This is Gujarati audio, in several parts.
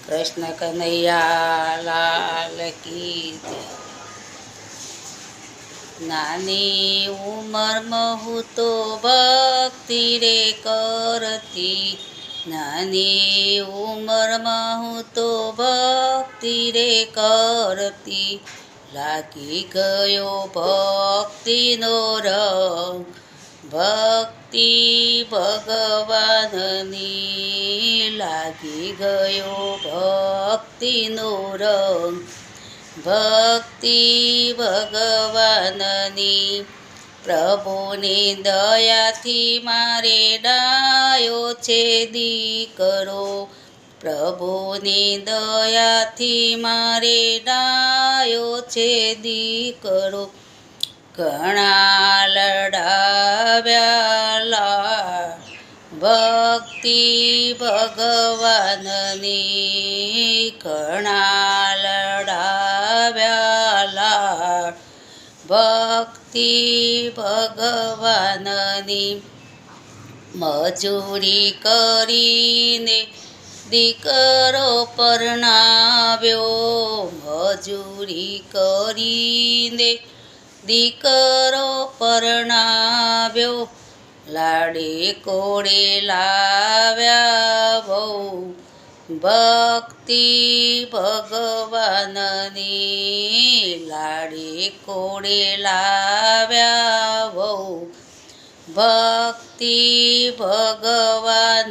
કૃષ્ણ કનૈયા લાલ કી જય। નાની ઉંમરમાં હું તો ભક્તિ રે કરતી, નાની ઉંમરમાં હું તો ભક્તિ રે કરતી, લાગી ગયો ભક્તિનો રંગ, ભક્તિ ભગવાનની લાગી ગયો ભક્તિનો રંગ, ભક્તિ ભગવાનની। પ્રભુની દયાથી મારે ડાયો છે દીકરો, પ્રભુની દયાથી મારે ડાયો છે દીકરો, ઘણા લડાવ્યા ભક્તિ ભગવાનની, ઘણા લડાવ્યા ભક્તિ ભગવાનની। મજૂરી કરીને દીકરો પરણાવ્યો, મજૂરી કરીને દીકરો પરણાવ્યો, લાડે કોડે લાવ્યા બહુ, ભક્તિ ભગવાનની લાડે કોડે લાવ્યા બહુ, ભક્તિ ભગવાનની।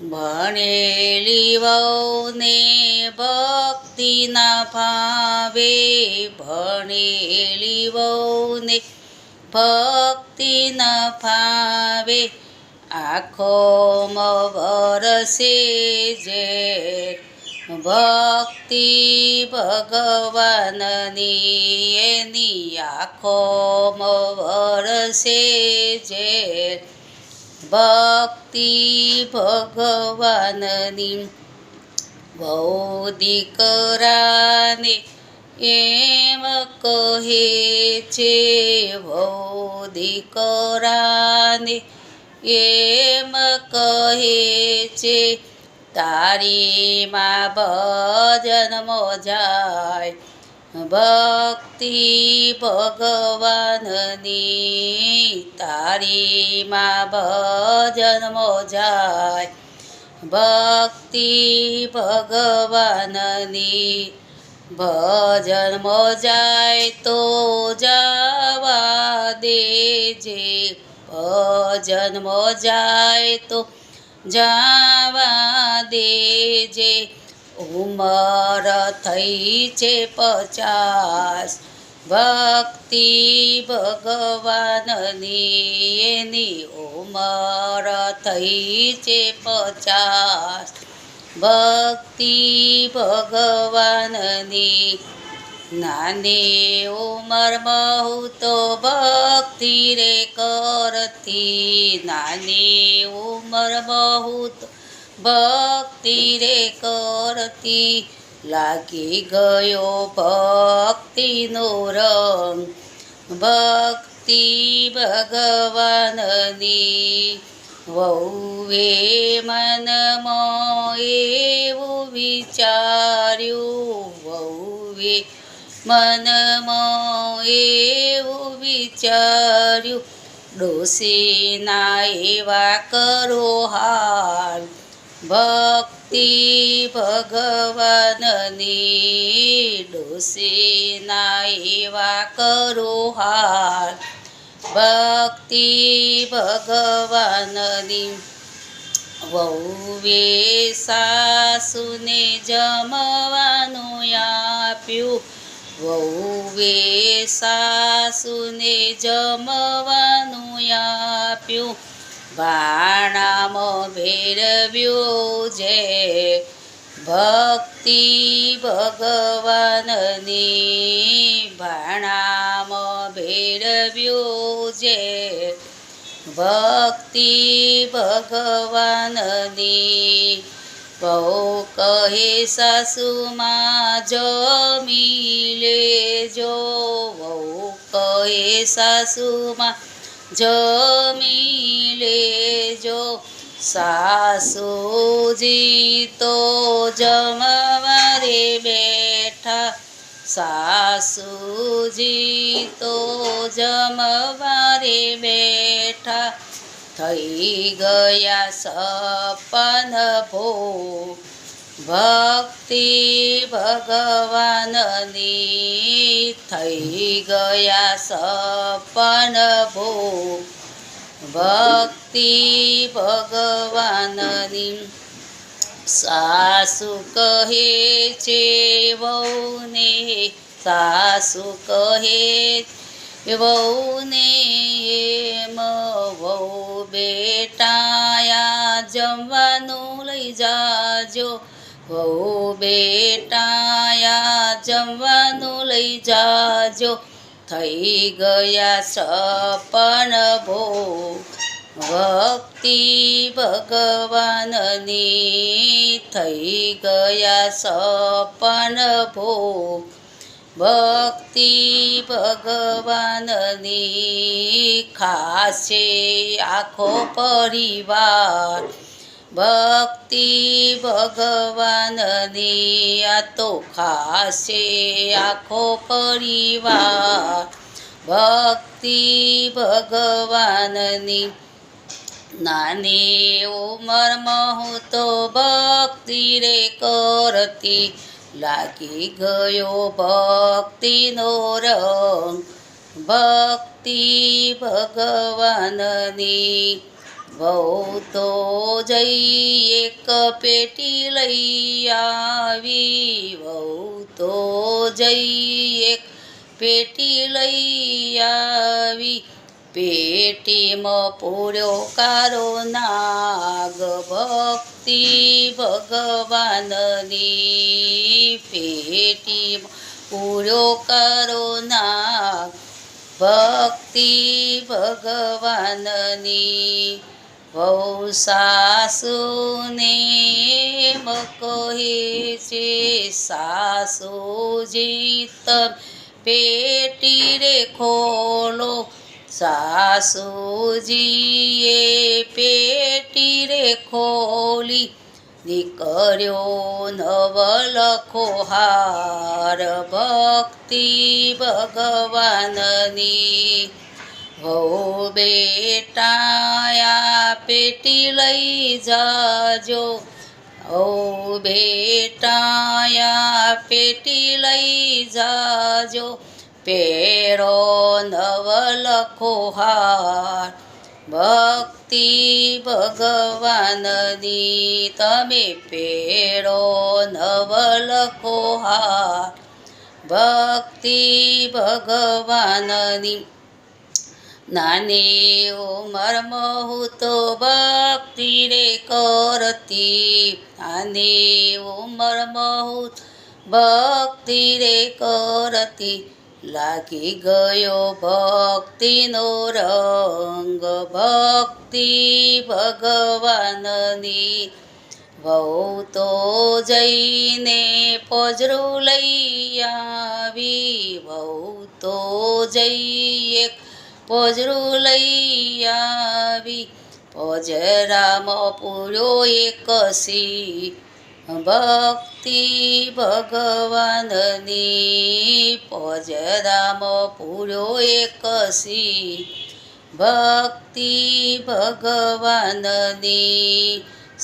ભણેલી વહુને ભક્તિ ના ભાવે, ભણેલી વહુને ભક્તિ ના ફાવે, આંખોમાં વરસે ઝેર, ભક્તિ ભગવાનની એની આંખોમાં વરસે ઝેર, ભક્તિ ભગવાનની। વહુ દીકરાને એમ કહે છે, વહુ દીકરાને એમ કહે છે, તારી માં ભજનમાં જાય, ભક્તિ ભગવાનની તારી માં ભજનમાં જાય, ભક્તિ ભગવાનની। ભજનમાં જાય તો જવા દેજે, ભજનમાં જાય તો જવા દેજે, ઉંમર થઈ છે 50, ભક્તિ ભગવાનની એની ઉંમર થઈ છે 50, ભક્તિ ભગવાનની। નાની ઉંમરમાં હું તો ભક્તિ રે કરતી, નાની ઉંમરમાં હું તો ભક્તિ રે કરતી, લાગી ગયો ભક્તિનો રંગ, ભક્તિ ભગવાનની। વહુએ મનમાં એવું વિચાર્યું, વહુએ મનમાં એવું વિચાર્યું, ડોશીના એવા કરો હાલ, ભક્તિ ભગવાનની ડોશીના એવા કરો હાલ, ભક્તિ ભગવાનની। વહુએ સાસુને જમવાનું આપ્યું, વહુએ સાસુને જમવાનું આપ્યું, ભાણામાં ભેરવ્યું જે, ભક્તિ ભગવાનની ભાણામાં ભેરવ્યું જે, ભક્તિ ભગવાનની। વહુ કહે સાસુમાં જમી લેજો, વહુ કહે સાસુમાં જમી લેજો, સાસુજી તો જમવારે બેઠા, સાસુજી તો જમવારે બેઠા, થઈ ગયા સપન ભોગ, ભક્તિ ભગવાનની થઈ ગયા સપન ભોગ, ભક્તિ ભગવાનની. સાસુ કહે છે વહુને, સાસુ કહે વહુને એમ, વહુ બેટાયા જમવાનું લઈ જાજો, વહુ બેટાયા જમવાનું લઈ જાજો, થઈ ગયા સપન ભોગ, ભક્તિ ભગવાનની થઈ ગયા સપન ભોગ, ભક્તિ ભગવાનની. ખાશે આખો પરિવાર, ભક્તિ ભગવાનની. આ તો ખાશે આખો પરિવાર, ભક્તિ ભગવાનની. નાની ઉંમરમાં હું તો ભક્તિ રે કરતી, લાગી ગયો ભક્તિનો રંગ, ભક્તિ ભગવાનની. વહુ તો જઈ એક પેટી લઈ આવી, વહુ તો જઈ એક પેટી લઈ આવી, પેટીમાં પૂર્યો કારો નાગ, ભક્તિ ભગવાનની. પેટીમાં પૂર્યો કારો નાગ, ભક્તિ ભગવાનની. વહુ સાસુને એમ કહે છે, સાસુજી તમે પેટી રે ખોલો, સાસુજીએ પેટી રે ખોલી, નીકળ્યો નવલખો હાર, ભક્તિ ભગવાનની. વહુ બેટાયા પેટી લઈ જાજો, વહુ બેટાયા પેટી લઈ જાજો, પહેરો નવલખો હાર, ભક્તિ ભગવાનની. તમે પહેરો નવલખો હાર, ભક્તિ ભગવાનની. નાની ઉંમરમાં હું તો ભક્તિ રે કરતી, નાની ઉંમરમાં હું ભક્તિ રે કરતી, લાગી ગયો ભક્તિનો રંગ, ભક્તિ ભગવાનની. વહુ તો જઈને પોજરું લઈ આવી, વહુ તો જઈ એક પોજરું લઈ આવી, પોજરામાં પૂર્યો એક સિંહ, ભક્તિ ભગવાનની. પોજરામાં પૂર્યો એક સિંહ, ભક્તિ ભગવાનની.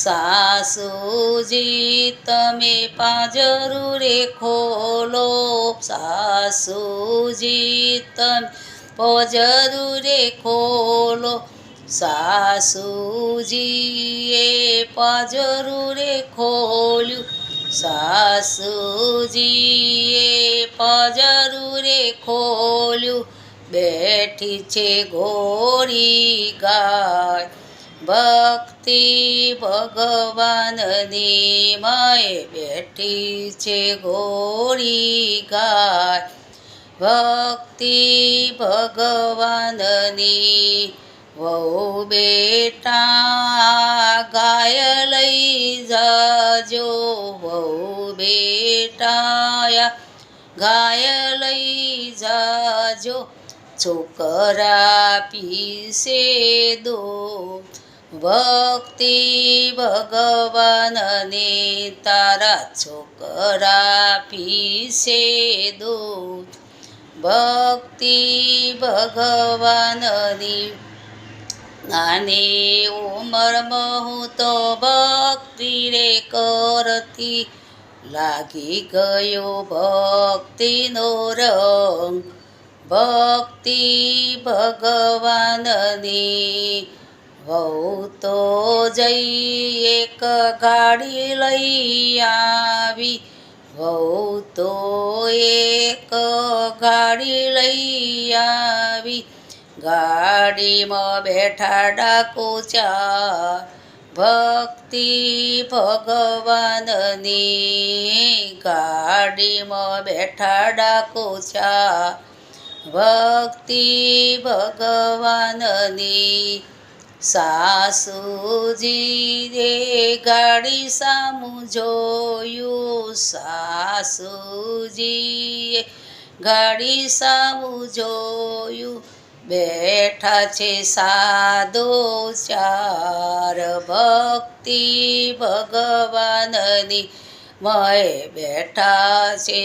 સાસુજી તમે પાંજરું રે ખોલો, સાસુજી તમે પાંજરું રે ખોલો, સાસુજીએ પાંજરું રે ખોલ્યું, સાસુજીએ પાંજરું રે ખોલ્યું, બેઠી છે ગોરી ગાય, ભક્તિ ભગવાનની. માએ બેઠી છે ગોરી ગાય, ભક્તિ ભગવાનની. વહુ બેટા ગાય લઈ જાજો, વહુ બેટાયા ગાય લઈ જાજો, છોકરા પીસે દૂધ, ભક્તિ ભગવાનની તારા છોકરા પીશે દૂધ ભક્તિ ભગવાનની નાની ઉંમરમાં હું તો ભક્તિ રે કરતી લાગી ગયો ભક્તિનો રંગ ભક્તિ ભગવાનની વહુ તો જઈ એક ગાડી લઈ આવી વહુ તો એક ગાડી લઈ આવી ગાડીમાં બેઠા ડાકુ ચાર ભક્તિ ભગવાનની ગાડીમાં બેઠા ડાકુ ચાર ભક્તિ ભગવાનની સાસુજી રે ગાડી સામું જોયું સાસુજીએ ગાડી સામું જોયું બેઠા છે સાધુ ચાર ભક્તિ ભગવાનની મય બેઠા છે